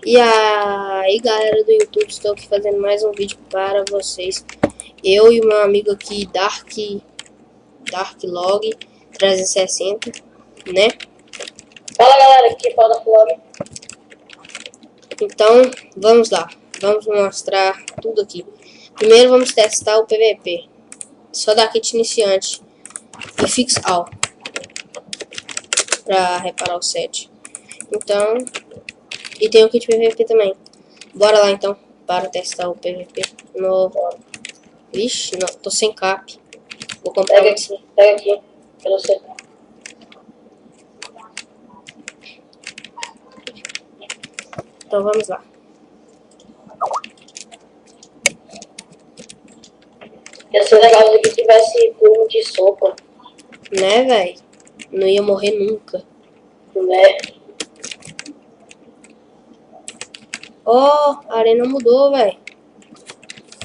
E aí, galera do YouTube, estou aqui fazendo mais um vídeo para vocês. Eu e o meu amigo aqui, Darklog 360, né? Fala galera, aqui fala da Flora. Então, vamos lá. Vamos mostrar tudo aqui. Primeiro vamos testar o PVP. Só dar kit iniciante e fix all para reparar o set. Então, e tem o kit PVP também. Bora lá então para testar o PVP no... Vixe, não, tô sem cap. Vou comprar Pega aqui, pra você. Então vamos lá. Ia ser legal se aqui tivesse turno de sopa, Né, velho? Não ia morrer nunca. né? Ó, a arena mudou, velho.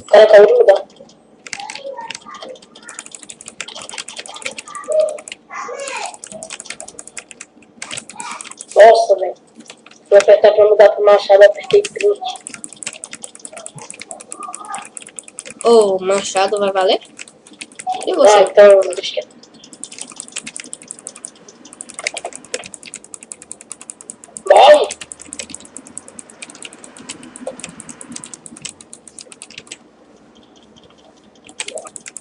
O cara acabou de mudar. Nossa, velho. Vou apertar pra mudar pro machado, apertei print. Ô, machado vai valer? E Ah, você? então, deixa quieto. Vai!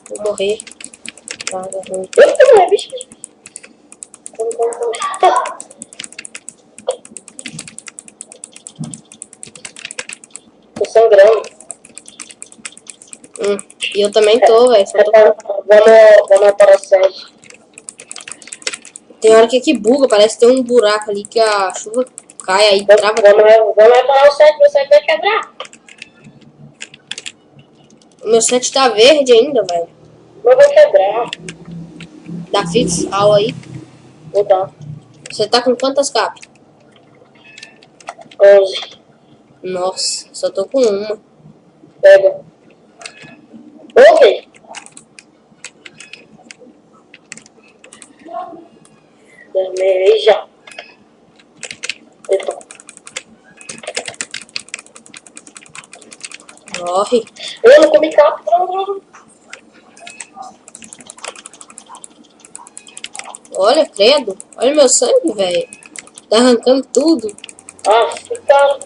Vou morrer. Tá ruim. Eu também, bicho. Tô sangrando. E eu também tô, velho. Só tô... Vamos para a sede. Tem hora que aqui buga, parece que tem um buraco ali que a chuva cai aí trava. Vamos reparar o set, meu set vai quebrar. O meu set tá verde ainda, velho. Não vai quebrar. Dá fix all aí. Vou dar. Você tá com quantas capas? 11. Nossa, só tô com uma. Pega. Ok. Terminei já. Eita. Morre. Eu não comi capa. Olha, credo. Olha meu sangue, velho. Tá arrancando tudo. Ah, cara.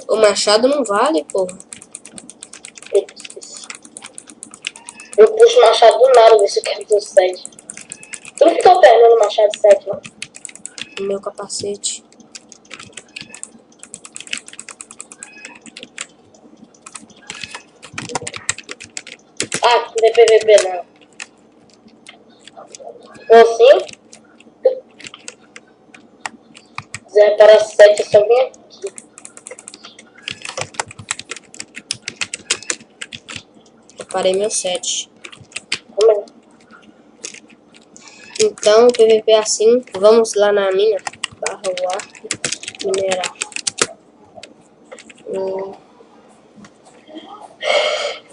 O machado não vale, porra. Eita, esqueci. Eu puxo o machado do nada, ver se eu quero ter 7. Tu não ficou perdendo o machado de 7, não? O meu capacete. Ah, não tem PVP, não. Ou sim? Quiser para 7, é só vir aqui. Parei meu set. Como é? Então, o PVP é assim. Vamos lá na mina. Barra warp. Minerar.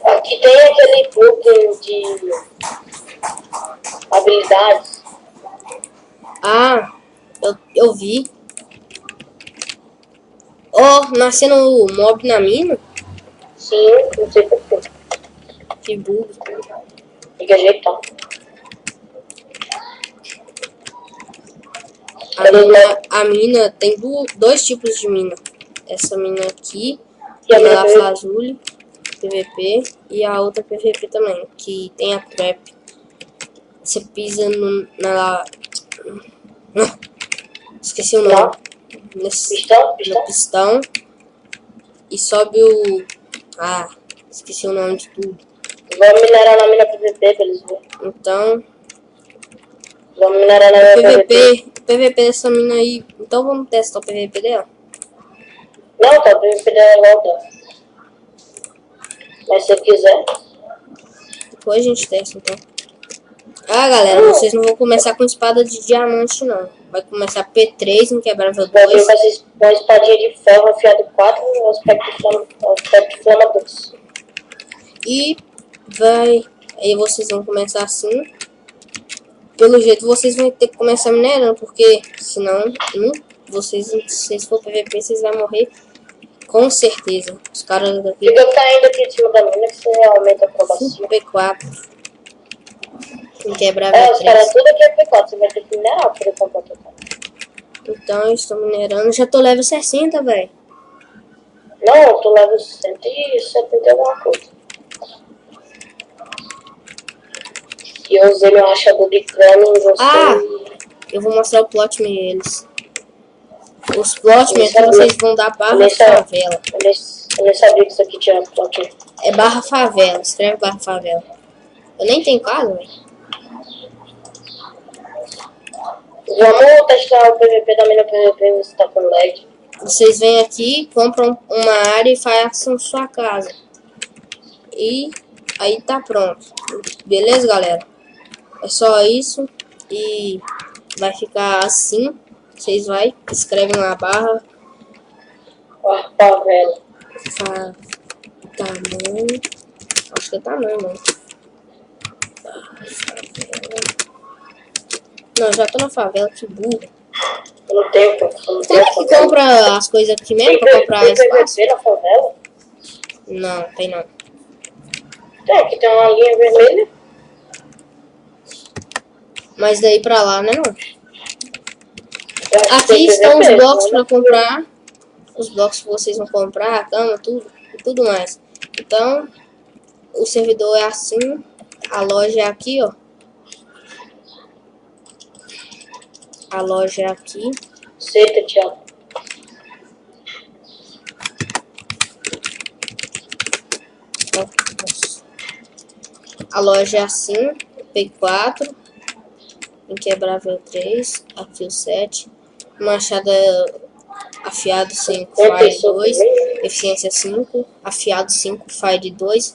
Aqui tem aquele book de habilidades. Ah, eu vi. Ó, nascendo mob na mina. Sim, não sei porquê. Que bug. Tem que ajeitar. A mina tem dois tipos de mina. Essa mina aqui, E a ela PVP? azul, PVP, e a outra PVP também, que tem a trap. Você pisa esqueci o nome. Pistão? No pistão. E sobe o... Ah, esqueci o nome de tudo. Vamos minerar na mina PVP pra eles verem. Então, Vamos minerar na mina PVP. PVP dessa mina aí. Então vamos testar o PVP dela. Não, tá, o PVP dela volta. Mas se você quiser. Depois a gente testa, então. Ah, galera, vocês não vão começar com espada de diamante, não. Vai começar P3, inquebrável Vai 2. vir com a espadinha de ferro afiado 4 e o aspecto flama 2. E vai... Aí vocês vão começar assim. pelo jeito vocês vão ter que começar minerando, porque senão, vocês, se vocês for PVP, vocês vão morrer com certeza. Os caras daqui. Fica caindo aqui de cima da mina que você aumenta a acrobacia. P4. Em quebrar Os caras tudo aqui é P4, você vai ter que minerar pra ele comprar P4. Então eu estou minerando, já tô level 60, velho. Não, eu tô level 170 e alguma coisa. E eu usei meu rachador de crânio em você. Eu vou mostrar o plot eles. Os plot aqui vocês vão dar barra favela. Eu nem sabia que isso aqui tinha plot. É barra favela, escreve barra favela. Eu nem tenho casa, velho. Vamos testar o PVP da mina PVP, ver se tá com lag. Vocês vêm aqui, compram uma área e façam sua casa. E aí tá pronto. Beleza, galera? É só isso. E vai ficar assim. Vocês vai, escrevem na barra. Favela. Tamanho. Acho que é tamanho, mano. Não, já tô na favela, que burro. Eu não tenho, Como é que compra as coisas aqui mesmo pra comprar espaço? Tem PVP na favela? Não, tem não. Tem, aqui tem uma linha vermelha. Mas daí pra lá, né, não? Aqui estão os blocos pra comprar. Os blocos que vocês vão comprar, a cama, tudo e tudo mais. Então, o servidor é assim. A loja é aqui, ó. A loja é aqui. Senta, Thiago. A loja é assim. P4. Inquebrável 3. Aqui o 7. Machado afiado 5, fire 2. Eficiência 5. Afiado 5, fire 2.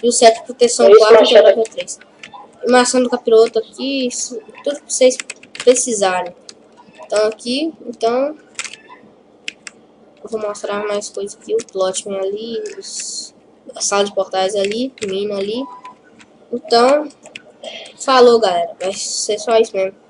E o 7, proteção 4, inquebrável 3. E maçã do capiroto aqui. Tudo que vocês precisarem. Então aqui, eu vou mostrar mais coisas aqui, o plotman ali, a sala de portais ali, mina ali. Então, falou galera, vai ser só isso mesmo.